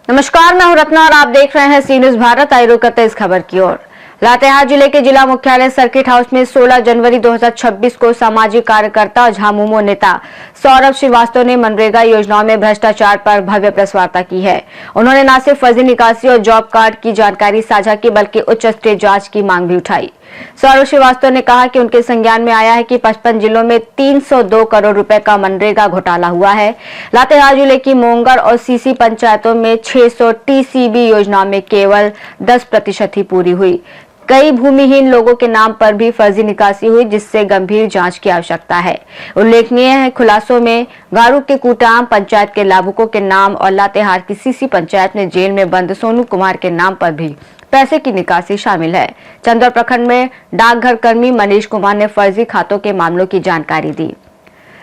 नमस्कार, मैं हूं रत्ना और आप देख रहे हैं सी न्यूज भारत। आइए रुक करते इस खबर की ओर। लातेहार जिले के जिला मुख्यालय सर्किट हाउस में 16 जनवरी 2026 को सामाजिक कार्यकर्ता और झामुमो नेता सौरभ श्रीवास्तव ने मनरेगा योजनाओं में भ्रष्टाचार पर भव्य प्रेस वार्ता की है। उन्होंने न सिर्फ फर्जी निकासी और जॉब कार्ड की जानकारी साझा की, बल्कि उच्च स्तरीय जांच की मांग भी उठाई। सौरभ श्रीवास्तव ने कहा कि उनके संज्ञान में आया है कि 55 जिलों में 302 करोड़ रुपए का मनरेगा घोटाला हुआ है। लातेहार जिले की मोंगर और सीसी पंचायतों में 600 टीसीबी योजनाओं में केवल 10% ही पूरी हुई। कई भूमिहीन लोगों के नाम पर भी फर्जी निकासी हुई, जिससे गंभीर जांच की आवश्यकता है। उल्लेखनीय है, खुलासों में गारू के कुटाम पंचायत के लाभुकों के नाम और लातेहार की सीसी पंचायत में जेल में बंद सोनू कुमार के नाम पर भी पैसे की निकासी शामिल है। चंदौर प्रखंड में डाकघर कर्मी मनीष कुमार ने फर्जी खातों के मामलों की जानकारी दी।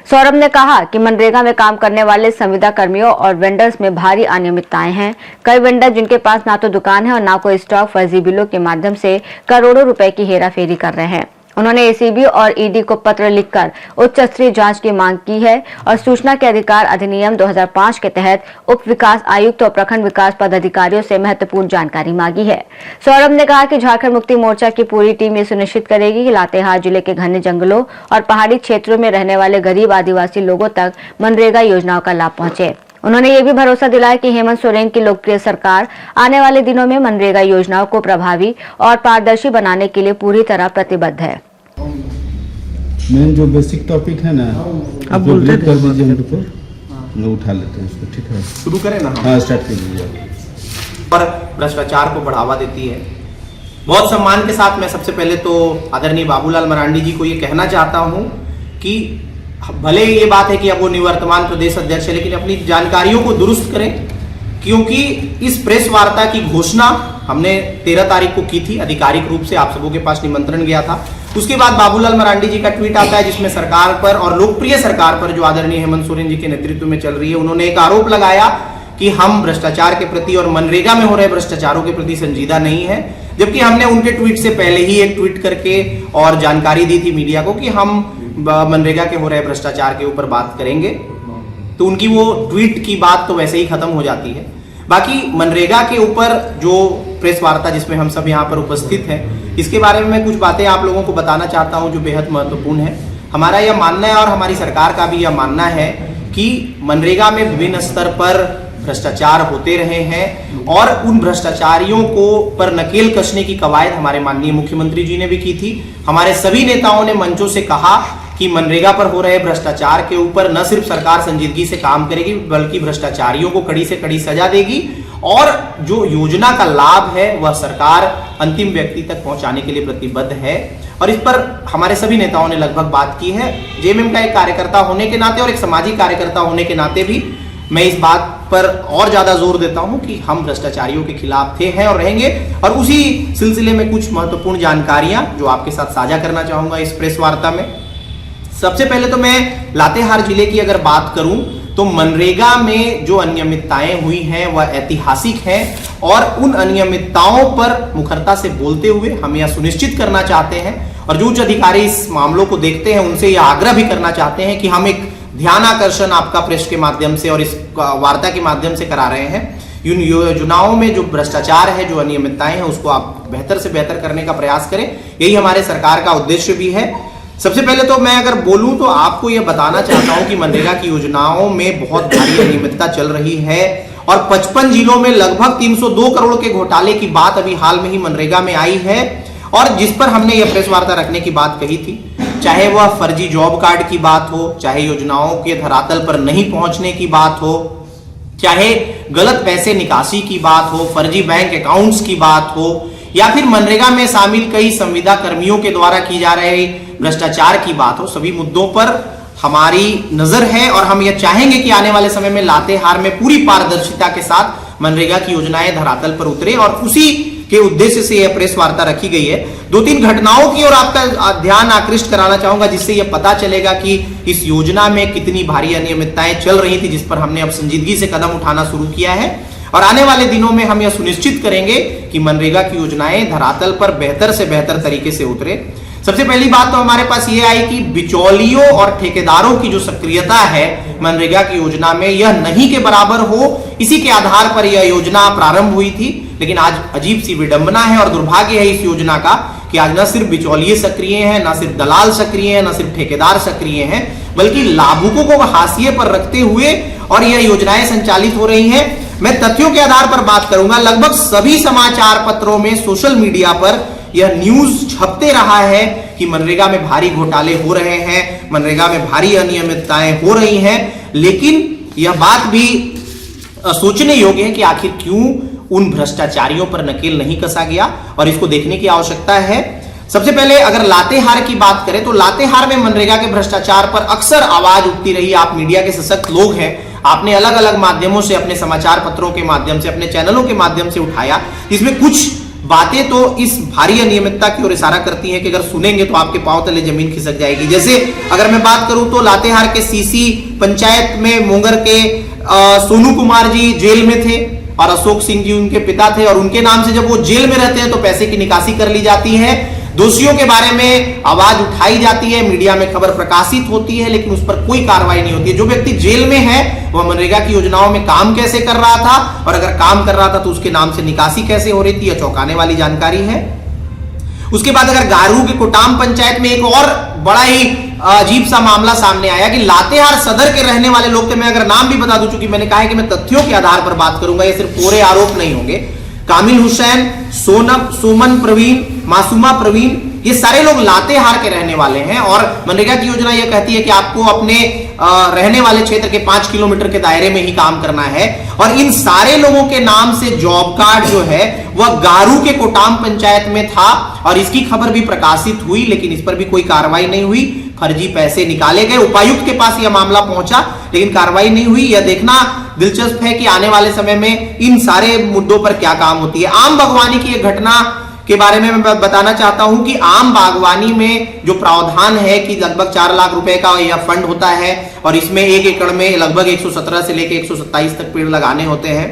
सौरभ ने कहा कि मनरेगा में काम करने वाले संविदा कर्मियों और वेंडर्स में भारी अनियमितताएं हैं। कई वेंडर जिनके पास ना तो दुकान है और ना कोई स्टॉक, फर्जी बिलों के माध्यम से करोड़ों रुपए की हेराफेरी कर रहे हैं। उन्होंने एसीबी और ईडी को पत्र लिखकर उच्च स्तरीय जांच की मांग की है और सूचना के अधिकार अधिनियम 2005 के तहत उप विकास आयुक्त और प्रखंड विकास पदाधिकारियों से महत्वपूर्ण जानकारी मांगी है। सौरभ ने कहा कि झारखंड मुक्ति मोर्चा की पूरी टीम ये सुनिश्चित करेगी कि लातेहार जिले के घने जंगलों और पहाड़ी क्षेत्रों में रहने वाले गरीब आदिवासी लोगों तक मनरेगा योजनाओं का लाभ पहुंचे। उन्होंने ये भी भरोसा दिलाया कि हेमंत सोरेन की लोकप्रिय सरकार आने वाले दिनों में मनरेगा योजनाओं को प्रभावी और पारदर्शी बनाने के लिए पूरी तरह प्रतिबद्ध है। मेन जो बेसिक टॉपिक है ना, अब बोलते कर दीजिए हमको, मैं उठा लेते हैं इसको। ठीक है, शुरू करें ना? हाँ, स्टार्ट कर दीजिए। पर भ्रष्टाचार को बढ़ावा देती है। बहुत सम्मान के साथ मैं सबसे पहले तो आदरणीय बाबूलाल मरांडी जी को ये कहना चाहता हूँ कि भले ये बात है कि अब वो निवर्तमान प्रदेश अध्यक्ष है, लेकिन अपनी जानकारियों को दुरुस्त करें, क्योंकि इस प्रेस वार्ता की घोषणा हमने 13 तारीख को की थी। आधिकारिक रूप से आप सबों के पास निमंत्रण गया था। उसके बाद बाबूलाल मरांडी जी का ट्वीट आता है, जिसमें सरकार पर और लोकप्रिय सरकार पर जो आदरणीय हेमंत सोरेन जी के नेतृत्व में चल रही है, उन्होंने एक आरोप लगाया कि हम भ्रष्टाचार के प्रति और मनरेगा में हो रहे भ्रष्टाचारों के प्रति संजीदा नहीं है। जबकि हमने उनके ट्वीट से पहले ही एक ट्वीट करके और जानकारी दी थी मीडिया को कि हम मनरेगा के हो रहे भ्रष्टाचार के ऊपर बात करेंगे। तो उनकी वो ट्वीट की बात तो वैसे ही खत्म हो जाती है। बाकी मनरेगा के ऊपर जो प्रेस वार्ता जिसमें हम सब यहाँ पर उपस्थित हैं, इसके बारे में मैं कुछ बातें आप लोगों को बताना चाहता हूँ जो बेहद महत्वपूर्ण है। हमारा यह मानना है और हमारी सरकार का भी यह मानना है कि मनरेगा में विभिन्न स्तर पर भ्रष्टाचार होते रहे हैं और उन भ्रष्टाचारियों को पर नकेल कसने की कवायद हमारे माननीय मुख्यमंत्री जी ने भी की थी। हमारे सभी नेताओं ने मंचों से कहा कि मनरेगा पर हो रहे भ्रष्टाचार के ऊपर न सिर्फ सरकार संजीदगी से काम करेगी, बल्कि भ्रष्टाचारियों को कड़ी से कड़ी सजा देगी और जो योजना का लाभ है वह सरकार अंतिम व्यक्ति तक पहुंचाने के लिए प्रतिबद्ध है। और इस पर हमारे सभी नेताओं ने लगभग बात की है। जेएमएम का एक कार्यकर्ता होने के नाते और एक सामाजिक कार्यकर्ता होने के नाते भी मैं इस बात पर और ज्यादा जोर देता हूं कि हम भ्रष्टाचारियों के खिलाफ थे, हैं और रहेंगे। और उसी सिलसिले में कुछ महत्वपूर्ण जानकारियां जो आपके साथ साझा करना चाहूंगा इस प्रेस वार्ता में। सबसे पहले तो मैं लातेहार जिले की अगर बात करूं तो मनरेगा में जो अनियमितताएं हुई हैं वह ऐतिहासिक हैं और उन अनियमितताओं पर मुखरता से बोलते हुए हम यह सुनिश्चित करना चाहते हैं और जो उच्च अधिकारी इस मामलों को देखते हैं उनसे यह आग्रह भी करना चाहते हैं कि हम एक ध्यान आकर्षण आपका प्रेस के माध्यम से और इस वार्ता के माध्यम से करा रहे हैं। इन योजनाओं में जो भ्रष्टाचार है, जो अनियमितताएं हैं, उसको आप बेहतर से बेहतर करने का प्रयास करें। यही हमारे सरकार का उद्देश्य भी है। सबसे पहले तो मैं अगर बोलूं तो आपको यह बताना चाहता हूं कि मनरेगा की योजनाओं में बहुत भारी अनियमितता चल रही है और 55 जिलों में लगभग 302 करोड़ के घोटाले की बात अभी हाल में ही मनरेगा में आई है और जिस पर हमने यह प्रेस वार्ता रखने की बात कही थी। चाहे वह फर्जी जॉब कार्ड की बात हो, चाहे योजनाओं के धरातल पर नहीं पहुंचने की बात हो, चाहे गलत पैसे निकासी की बात हो, फर्जी बैंक अकाउंट्स की बात हो या फिर मनरेगा में शामिल कई संविदा कर्मियों के द्वारा की जा रहे भ्रष्टाचार की बात हो, सभी मुद्दों पर हमारी नजर है और हम यह चाहेंगे कि आने वाले समय में लातेहार में पूरी पारदर्शिता के साथ मनरेगा की योजनाएं धरातल पर उतरे और उसी के उद्देश्य से यह प्रेस वार्ता रखी गई है। 2-3 घटनाओं की ओर आपका ध्यान आकृष्ट कराना चाहूंगा जिससे यह पता चलेगा कि इस योजना में कितनी भारी अनियमितताएं चल रही थी, जिस पर हमने अब संजीदगी से कदम उठाना शुरू किया है और आने वाले दिनों में हम यह सुनिश्चित करेंगे कि मनरेगा की योजनाएं धरातल पर बेहतर से बेहतर तरीके से उतरे। सबसे पहली बात तो हमारे पास ये आई कि बिचौलियों और ठेकेदारों की जो सक्रियता है मनरेगा की योजना में, यह नहीं के बराबर हो, इसी के आधार पर यह योजना प्रारंभ हुई थी। लेकिन आज अजीब सी विडंबना है और दुर्भाग्य है इस योजना का कि आज न सिर्फ बिचौलिए सक्रिय हैं, न सिर्फ दलाल सक्रिय हैं, न सिर्फ ठेकेदार सक्रिय हैं, बल्कि लाभुकों को हाशिए पर रखते हुए और यह योजनाएं संचालित हो रही हैं। मैं तथ्यों के आधार पर बात करूंगा। लगभग सभी समाचार पत्रों में, सोशल मीडिया पर यह न्यूज छपते रहा है कि मनरेगा में भारी घोटाले हो रहे हैं, मनरेगा में भारी अनियमितताएं हो रही हैं। लेकिन यह बात भी सोचने योग्य है कि आखिर क्यों उन भ्रष्टाचारियों पर नकेल नहीं कसा गया, और इसको देखने की आवश्यकता है। सबसे पहले अगर लातेहार की बात करें तो लातेहार में मनरेगा के भ्रष्टाचार पर अक्सर आवाज उठती रही। आप मीडिया के सशक्त लोग हैं, आपने अलग अलग माध्यमों से, अपने समाचार पत्रों के माध्यम से, अपने चैनलों के माध्यम से उठाया। इसमें कुछ बातें तो इस भारी अनियमितता की ओर इशारा करती हैं कि अगर सुनेंगे तो आपके पांव तले जमीन खिसक जाएगी। जैसे अगर मैं बात करूं तो लातेहार के सीसी पंचायत में मोंगर के सोनू कुमार जी जेल में थे और अशोक सिंह जी उनके पिता थे, और उनके नाम से जब वो जेल में रहते हैं तो पैसे की निकासी कर ली जाती है। दोषियों के बारे में आवाज उठाई जाती है, मीडिया में खबर प्रकाशित होती है, लेकिन उस पर कोई कार्रवाई नहीं होती है। जो व्यक्ति जेल में है वह मनरेगा की योजनाओं में काम कैसे कर रहा था, और अगर काम कर रहा था तो उसके नाम से निकासी कैसे हो रही थी, यह चौंकाने वाली जानकारी है। उसके बाद अगर गारू के कोटाम पंचायत में एक और बड़ा ही अजीब सा मामला सामने आया कि लातेहार सदर के रहने वाले लोग थे। मैं अगर नाम भी बता दूं, चूंकि मैंने कहा है कि मैं तथ्यों के आधार पर बात करूंगा, ये सिर्फ पूरे आरोप नहीं होंगे। कामिल हुसैन, सोमन प्रवीण, मासूमा प्रवीण, ये सारे लोग लातेहार के रहने वाले हैं। और मनरेगा की योजना यह कहती है कि आपको अपने रहने वाले क्षेत्र के 5 किलोमीटर के दायरे में ही काम करना है, और इन सारे लोगों के नाम से जॉब कार्ड जो है वह गारू के कोटाम पंचायत में था, और इसकी खबर भी प्रकाशित हुई, लेकिन इस पर भी कोई कार्रवाई नहीं हुई। फर्जी पैसे निकाले गए, उपायुक्त के पास यह मामला पहुंचा, लेकिन कार्रवाई नहीं हुई। यह देखना दिलचस्प है कि आने वाले समय में इन सारे मुद्दों पर क्या काम होती है। आम बागवानी की एक घटना के बारे में मैं बताना चाहता हूं कि आम बागवानी में जो प्रावधान है कि लगभग 4 लाख रुपए का यह फंड होता है, और इसमें 1 एकड़ में लगभग 117 से लेकर 127 तक पेड़ लगाने होते हैं।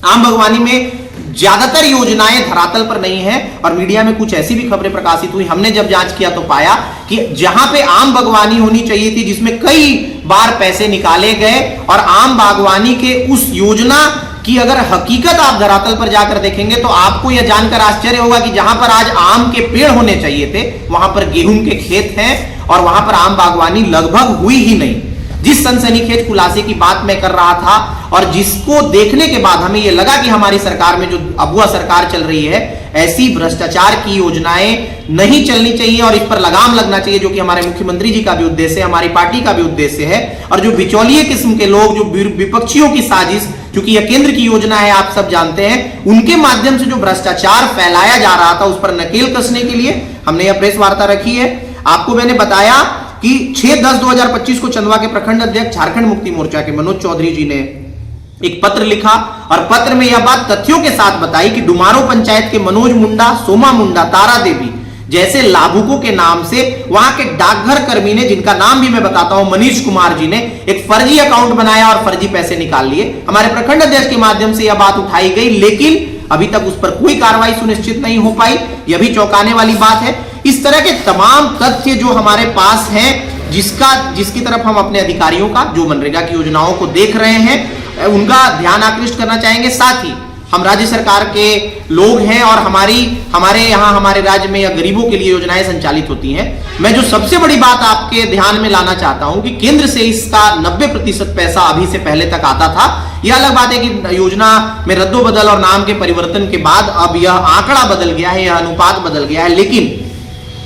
आम बागवानी में ज्यादातर योजनाएं धरातल पर नहीं है, और मीडिया में कुछ ऐसी भी खबरें प्रकाशित हुई। हमने जब जांच किया तो पाया कि जहां पे आम बागवानी होनी चाहिए थी, जिसमें कई बार पैसे निकाले गए, और आम बागवानी के उस योजना कि अगर हकीकत आप धरातल पर जाकर देखेंगे तो आपको यह जानकर आश्चर्य होगा कि जहां पर आज आम के पेड़ होने चाहिए थे वहां पर गेहूं के खेत हैं, और वहां पर आम बागवानी लगभग हुई ही नहीं। जिस सनसनीखेज खुलासे की बात मैं कर रहा था, और जिसको देखने के बाद हमें यह लगा कि हमारी सरकार में जो अबुआ सरकार चल रही है, ऐसी भ्रष्टाचार की योजनाएं नहीं चलनी चाहिए और इस पर लगाम लगना चाहिए, जो कि हमारे मुख्यमंत्री जी का भी उद्देश्य है, हमारी पार्टी का भी उद्देश्य है। और जो बिचौलिए किस्म के लोग, जो विपक्षियों की साजिश, क्योंकि यह केंद्र की योजना है आप सब जानते हैं, उनके माध्यम से जो भ्रष्टाचार फैलाया जा रहा था उस पर नकेल कसने के लिए हमने यह प्रेस वार्ता रखी है। आपको मैंने बताया कि 6/10/2025 को चंदवा के प्रखंड अध्यक्ष झारखंड मुक्ति मोर्चा के मनोज चौधरी जी ने एक पत्र लिखा, और पत्र में यह बात तथ्यों के साथ बताई कि डुमारो पंचायत के मनोज मुंडा, सोमा मुंडा, तारा देवी जैसे लाभुकों के नाम से वहां के डाकघर कर्मी ने, जिनका नाम भी मैं बताता हूं, मनीष कुमार जी ने एक फर्जी अकाउंट बनाया और फर्जी पैसे निकाल लिए। हमारे प्रखंड अध्यक्ष के माध्यम से यह बात उठाई गई, लेकिन अभी तक उस पर कोई कार्रवाई सुनिश्चित नहीं हो पाई। यह भी चौंकाने वाली बात है। इस तरह के तमाम तथ्य जो हमारे पास हैं, जिसकी तरफ हम अपने अधिकारियों का, जो मनरेगा की योजनाओं को देख रहे हैं, उनका ध्यान आकृष्ट करना चाहेंगे। साथ ही हम राज्य सरकार के लोग हैं और हमारे यहाँ हमारे राज्य में या गरीबों के लिए योजनाएं संचालित होती हैं। मैं जो सबसे बड़ी बात आपके ध्यान में लाना चाहता हूं कि केंद्र से इसका 90% पैसा अभी से पहले तक आता था। यह अलग बात है कि योजना में रद्दोबदल और नाम के परिवर्तन के बाद अब यह आंकड़ा बदल गया है, यह अनुपात बदल गया है। लेकिन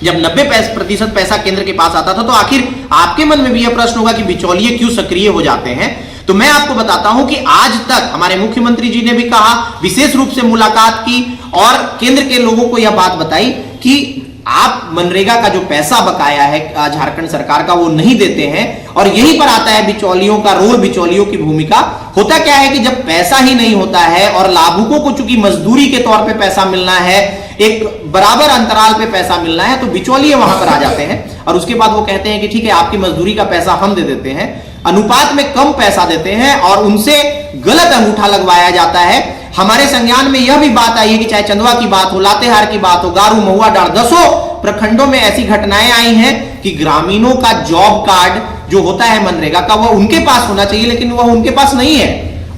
जब 90% पैसा केंद्र के पास आता था तो आखिर आपके मन में भी यह प्रश्न होगा कि बिचौलिए क्यों सक्रिय हो जाते हैं। तो मैं आपको बताता हूं कि आज तक हमारे मुख्यमंत्री जी ने भी कहा, विशेष रूप से मुलाकात की और केंद्र के लोगों को यह बात बताई कि आप मनरेगा का जो पैसा बकाया है झारखंड सरकार का, वो नहीं देते हैं। और यहीं पर आता है बिचौलियों का रोल, बिचौलियों की भूमिका। होता क्या है कि जब पैसा ही नहीं होता है और लाभुकों को चूंकि मजदूरी के तौर पे पैसा मिलना है, एक बराबर अंतराल पे पैसा मिलना है, तो बिचौलिए वहां पर आ जाते हैं और उसके बाद वो कहते हैं कि ठीक है, आपकी मजदूरी का पैसा हम दे देते हैं, अनुपात में कम पैसा देते हैं और उनसे गलत अंगूठा लगवाया जाता है। हमारे संज्ञान में यह भी बात आई है कि चाहे चंदवा की बात हो, लातेहार की बात हो, गारू, महुआ, डांड, 10 प्रखंडों में ऐसी घटनाएं आई हैं कि ग्रामीणों का जॉब कार्ड जो होता है मनरेगा का वह उनके पास होना चाहिए, लेकिन वह उनके पास नहीं है।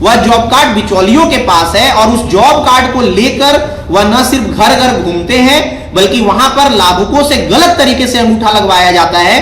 वह जॉब कार्ड बिचौलियों के पास है और उस जॉब कार्ड को लेकर वह न सिर्फ घर घर घूमते हैं बल्कि वहां पर लाभुकों से गलत तरीके से अंगूठा लगवाया जाता है।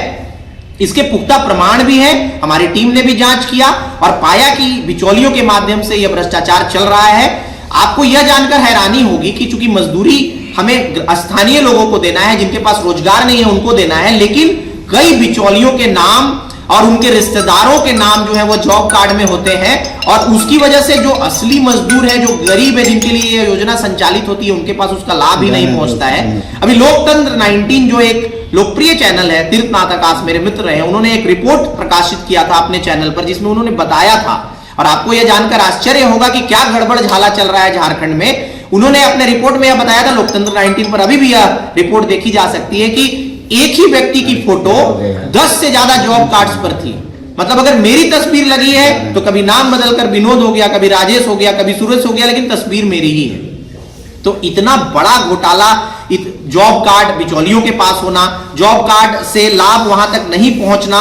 इसके पुख्ता प्रमाण भी हैं, हमारी टीम ने भी जांच किया और पाया कि बिचौलियों के माध्यम से यह भ्रष्टाचार चल रहा है। आपको यह जानकर हैरानी होगी कि चूंकि मजदूरी हमें स्थानीय लोगों को देना है, जिनके पास रोजगार नहीं है उनको देना है, लेकिन कई बिचौलियों के नाम और उनके रिश्तेदारों के नाम जो है वो जॉब कार्ड में होते हैं और उसकी वजह से जो असली मजदूर है, जो गरीब है, जिनके लिए यह योजना संचालित होती है, उनके पास उसका लाभ ही नहीं पहुंचता है। अभी लोकतंत्र 19 जो एक लोकप्रिय चैनल है, तीर्थनाथ आकाश मेरे मित्र रहे, उन्होंने एक रिपोर्ट प्रकाशित किया था अपने चैनल पर जिसमें उन्होंने बताया था, और आपको यह जानकर आश्चर्य होगा कि क्या गड़बड़ झाला चल रहा है झारखंड में। उन्होंने अपने रिपोर्ट में यह बताया था, लोकतंत्र 19 पर अभी भी यह रिपोर्ट देखी जा सकती है, कि एक ही व्यक्ति की फोटो 10 से ज्यादा जॉब कार्ड्स पर थी। मतलब अगर मेरी तस्वीर लगी है तो कभी नाम बदलकर विनोद हो गया, कभी राजेश हो गया, कभी सूरज हो गया, लेकिन तस्वीर मेरी ही है। तो इतना बड़ा घोटाला, जॉब कार्ड बिचौलियों के पास होना, जॉब कार्ड से लाभ वहां तक नहीं पहुंचना,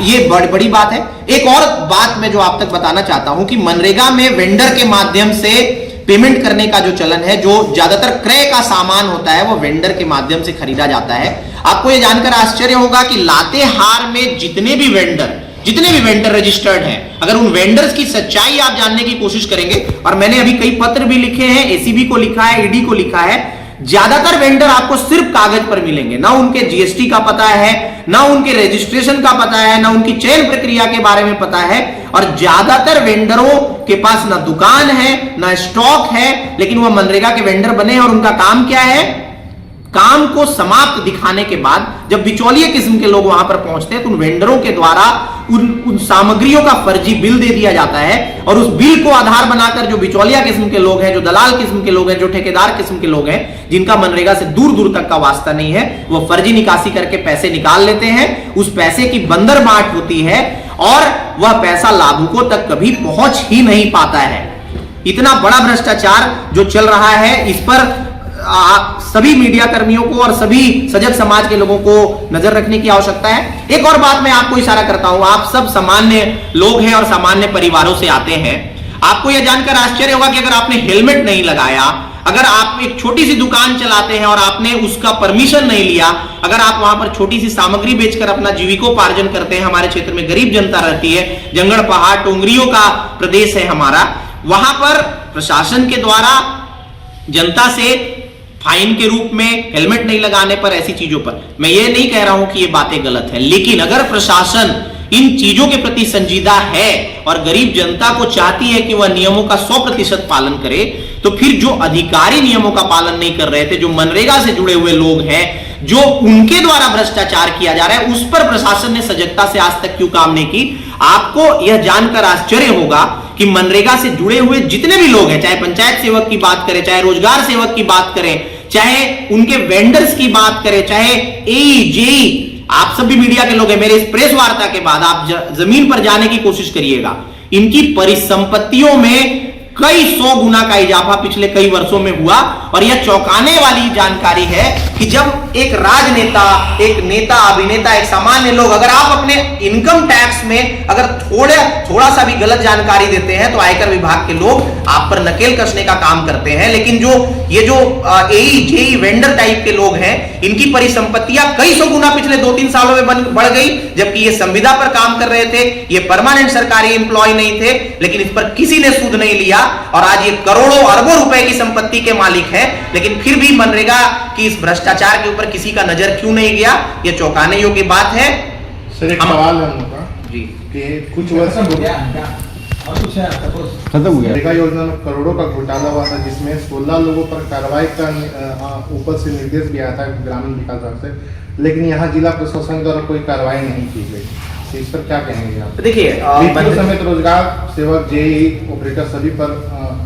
ये बड़ी बात है। एक और बात मैं जो आप तक बताना चाहता हूं कि मनरेगा में वेंडर के माध्यम से पेमेंट करने का जो चलन है, जो ज्यादातर क्रय का सामान होता है वो वेंडर के माध्यम से खरीदा जाता है। आपको यह जानकर आश्चर्य होगा कि लातेहार में जितने भी वेंडर रजिस्टर्ड हैं, अगर उन वेंडर्स की सच्चाई आप जानने की कोशिश करेंगे, और मैंने अभी कई पत्र भी लिखे हैं, एसीबी को लिखा है, ईडी को लिखा है, ज्यादातर वेंडर आपको सिर्फ कागज पर मिलेंगे। ना उनके जीएसटी का पता है, ना उनके रजिस्ट्रेशन का पता है, ना उनकी चयन प्रक्रिया के बारे में पता है, और ज्यादातर वेंडरों के पास ना दुकान है ना स्टॉक है, लेकिन वह मनरेगा के वेंडर बने। और उनका काम क्या है? काम को समाप्त दिखाने के बाद जब बिचौलिए किस्म के लोग वहां पर पहुंचते हैं तो उन वेंडरों के द्वारा उन सामग्रियों का फर्जी बिल दे दिया जाता है, और उस बिल को आधार बनाकर जो बिचौलिया किस्म के लोग हैं, जो दलाल किस्म के लोग हैं, जो ठेकेदार किस्म के लोग हैं, जिनका मनरेगा से दूर दूर तक का वास्ता नहीं है, वो फर्जी निकासी करके पैसे निकाल लेते हैं। उस पैसे की बंदर बांट होती है और वह पैसा लाभुकों तक कभी पहुंच ही नहीं पाता है। इतना बड़ा भ्रष्टाचार जो चल रहा है, इस पर सभी मीडिया कर्मियों को और सभी सजग समाज के लोगों को नजर रखने की आवश्यकता है। एक और बात मैं आपको इशारा करता हूं, आप सब सामान्य लोग हैं और सामान्य परिवारों से आते हैं। आपको यह जानकर आश्चर्य होगा कि अगर आपने हेलमेट नहीं लगाया, अगर आप एक छोटी सी दुकान चलाते हैं और आपने उसका परमिशन नहीं लिया, अगर आप वहां पर छोटी सी सामग्री बेचकर अपना जीविकोपार्जन करते हैं, हमारे क्षेत्र में गरीब जनता रहती है, जंगल पहाड़ टोंगरियों का प्रदेश है हमारा, वहां पर प्रशासन के द्वारा जनता से फाइन के रूप में हेलमेट नहीं लगाने पर, ऐसी चीजों पर, मैं ये नहीं कह रहा हूं कि ये बातें गलत है, लेकिन अगर प्रशासन इन चीजों के प्रति संजीदा है और गरीब जनता को चाहती है कि वह नियमों का 100% पालन करे, तो फिर जो अधिकारी नियमों का पालन नहीं कर रहे थे, जो मनरेगा से जुड़े हुए लोग हैं, जो उनके द्वारा भ्रष्टाचार किया जा रहा है, उस पर प्रशासन ने सजगता से आज तक क्यों काम नहीं की? आपको यह जानकर आश्चर्य होगा कि मनरेगा से जुड़े हुए जितने भी लोग हैं, चाहे पंचायत सेवक की बात करें, चाहे रोजगार सेवक की बात करें, चाहे उनके वेंडर्स की बात करें, चाहे एई जेई, आप सभी मीडिया के लोग हैं, मेरे इस प्रेस वार्ता के बाद आप जमीन पर जाने की कोशिश करिएगा, इनकी परिसंपत्तियों में कई 100 गुना का इजाफा पिछले कई वर्षों में हुआ। और यह चौंकाने वाली जानकारी है कि जब एक राजनेता, एक नेता, अभिनेता, एक सामान्य लोग, अगर आप अपने इनकम टैक्स में अगर थोड़ा सा भी गलत जानकारी देते हैं तो आयकर विभाग के लोग आप पर नकेल कसने का काम करते हैं। लेकिन ये जो एई जेई वेंडर टाइप के लोग हैं, इनकी परिसंपत्तियां कई 100 गुना पिछले 2-3 सालों में बढ़ गई, जबकि ये संविदा पर काम कर रहे थे, ये परमानेंट सरकारी एम्प्लॉय नहीं थे, लेकिन इस पर किसी ने सूद नहीं लिया और आज ये करोड़ों अरबों रुपए की संपत्ति के मालिक हैं। लेकिन फिर भी मनरेगा की इस भ्रष्टाचार के ऊपर किसी का नजर क्यों नहीं गया? ये चौंकाने योग्य बात है। सर एक सवाल है उनका जी कि कुछ वर्ष खत्म हो गया। मनरेगा योजना में करोड़ों का घोटाला हुआ था, जिसमें 16 लोगों पर कार्रवाई का ऊपर से निर्देश भी आया था ग्रामीण विकास विभाग से, लेकिन यहाँ जिला प्रशासन द्वारा कोई कार्रवाई नहीं की गई। इस पर क्या कहेंगे आप? देखिए, समेत रोजगार सेवक जेई ऑपरेटर सभी पर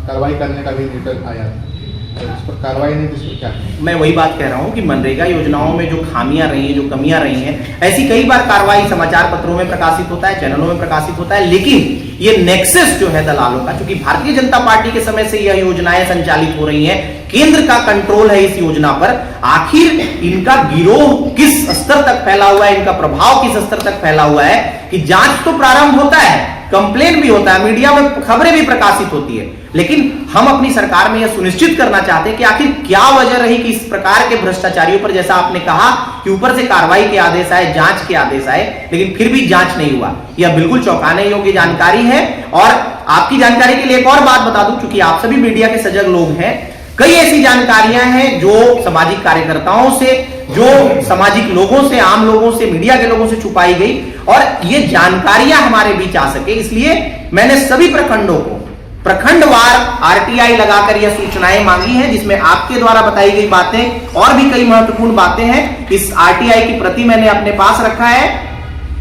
कार्रवाई करने का भी निर्देश आया था। तो इस पर कार्रवाई नहीं, जिस पर क्या करें? मैं वही बात कह रहा हूँ कि मनरेगा योजनाओं में जो खामियां रही हैं, जो कमियां रही हैं, ऐसी कई बार कार्रवाई समाचार पत्रों में प्रकाशित होता है, चैनलों में प्रकाशित होता है, लेकिन ये नेक्सस जो है दलालों का, क्योंकि भारतीय जनता पार्टी के समय से यह योजनाएं संचालित हो रही हैं, केंद्र का कंट्रोल है इस योजना पर, आखिर इनका गिरोह किस स्तर तक फैला हुआ है, इनका प्रभाव किस स्तर तक फैला हुआ है कि जांच तो प्रारंभ होता है, कंप्लेन भी होता है, मीडिया में खबरें भी प्रकाशित होती है, लेकिन हम अपनी सरकार में यह सुनिश्चित करना चाहते हैं कि आखिर क्या वजह रही कि इस प्रकार के भ्रष्टाचारियों पर, जैसा आपने कहा कि ऊपर से कार्रवाई के आदेश आए, जांच के आदेश आए, लेकिन फिर भी जांच नहीं हुआ। यह बिल्कुल चौंकाने योग्य जानकारी है। और आपकी जानकारी के लिए एक और बात बता दूं, क्योंकि आप सभी मीडिया के सजग लोग हैं, कई ऐसी जानकारियां हैं जो सामाजिक कार्यकर्ताओं से, जो सामाजिक लोगों से, आम लोगों से, मीडिया के लोगों से छुपाई गई, और ये जानकारियां हमारे बीच आ सके, इसलिए मैंने सभी प्रखंडों को प्रखंडवार आरटीआई लगाकर यह सूचनाएं मांगी हैं, जिसमें आपके द्वारा बताई गई बातें और भी कई महत्वपूर्ण बातें हैं। इस आरटीआई की प्रति मैंने अपने पास रखा है।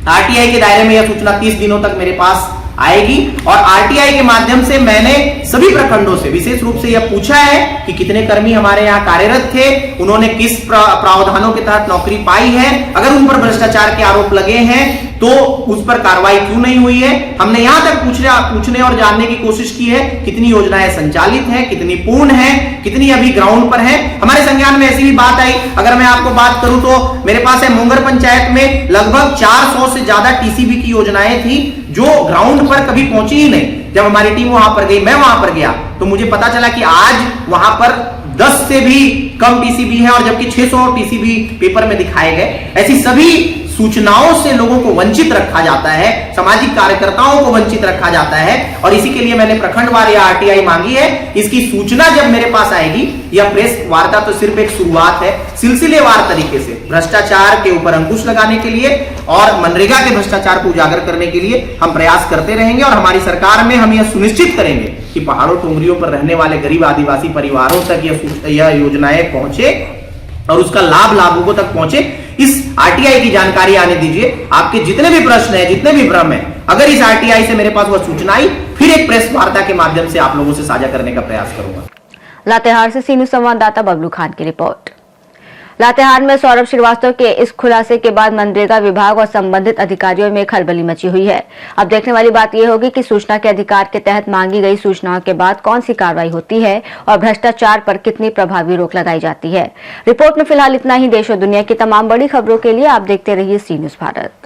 आरटीआई के दायरे में यह सूचना 30 दिनों तक मेरे पास आएगी, और आरटीआई के माध्यम से मैंने सभी प्रखंडों से विशेष रूप से यह पूछा है कि कितने कर्मी हमारे यहाँ कार्यरत थे, उन्होंने किस प्रावधानों के तहत नौकरी पाई है, अगर उन पर भ्रष्टाचार के आरोप लगे हैं तो उस पर कार्रवाई क्यों नहीं हुई है। हमने यहां तक पूछने और जानने की कोशिश की है कितनी योजनाएं संचालित हैं, कितनी पूर्ण हैं, कितनी अभी ग्राउंड पर हैं। हमारे संज्ञान में ऐसी भी बात आई, अगर मैं आपको बात करूं तो मेरे पास है मोंगर पंचायत में लगभग 400 से ज्यादा टीसीबी की योजनाएं थी जो ग्राउंड पर कभी पहुंची ही नहीं। जब हमारी टीम वहां पर गई, मैं वहां पर गया, तो मुझे पता चला कि आज वहां पर 10 से भी कम टीसीबी है, और जबकि 600 टीसीबी पेपर में दिखाए गए। ऐसी सभी सूचनाओं से लोगों को वंचित रखा जाता है, सामाजिक कार्यकर्ताओं को वंचित रखा जाता है, और इसी के लिए मैंने प्रखंडवार या आरटीआई मांगी है। इसकी सूचना जब मेरे पास आएगी, यह प्रेस वार्ता तो सिर्फ एक शुरुआत है, सिलसिलेवार तरीके से भ्रष्टाचार के ऊपर अंकुश लगाने के लिए और मनरेगा के भ्रष्टाचार को उजागर करने के लिए हम प्रयास करते रहेंगे, और हमारी सरकार में हम यह सुनिश्चित करेंगे कि पहाड़ों टोंगरियों पर रहने वाले गरीब आदिवासी परिवारों तक यह योजनाएं पहुंचे और उसका लाभ लाभुकों तक पहुंचे। इस आरटीआई की जानकारी आने दीजिए। आपके जितने भी प्रश्न हैं, जितने भी भ्रम हैं, अगर इस आरटीआई से मेरे पास वह सूचना आई, फिर एक प्रेस वार्ता के माध्यम से आप लोगों से साझा करने का प्रयास करूंगा। लातेहार से सी न्यूज संवाददाता बबलू खान की रिपोर्ट। लातेहार में सौरभ श्रीवास्तव के इस खुलासे के बाद मनरेगा विभाग और संबंधित अधिकारियों में खलबली मची हुई है। अब देखने वाली बात यह होगी कि सूचना के अधिकार के तहत मांगी गई सूचनाओं के बाद कौन सी कार्रवाई होती है और भ्रष्टाचार पर कितनी प्रभावी रोक लगाई जाती है। रिपोर्ट में फिलहाल इतना ही। देश और दुनिया की तमाम बड़ी खबरों के लिए आप देखते रहिए सी न्यूज भारत।